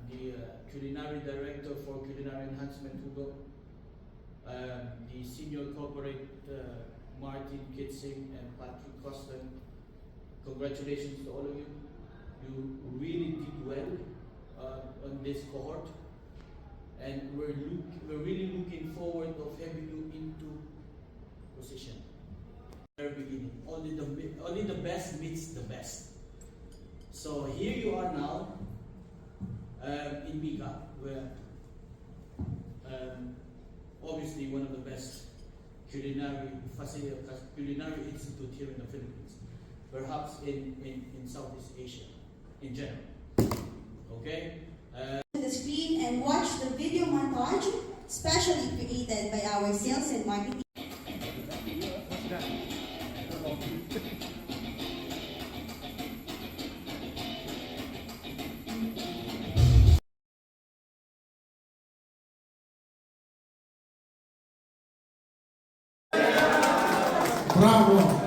the Culinary Director for Culinary Enhancement Hugo, the Senior Corporate Martin Kitzing and Patrick Costa. Congratulations to all of you. You really did well on this cohort, and we're really looking forward of having you into position. Very beginning, only the best meets the best. So here you are now in Mika, where obviously one of the best culinary institute here in the Philippines, perhaps in Southeast Asia in general. Okay? The screen and watch the video montage specially created by our sales and marketing. Bravo!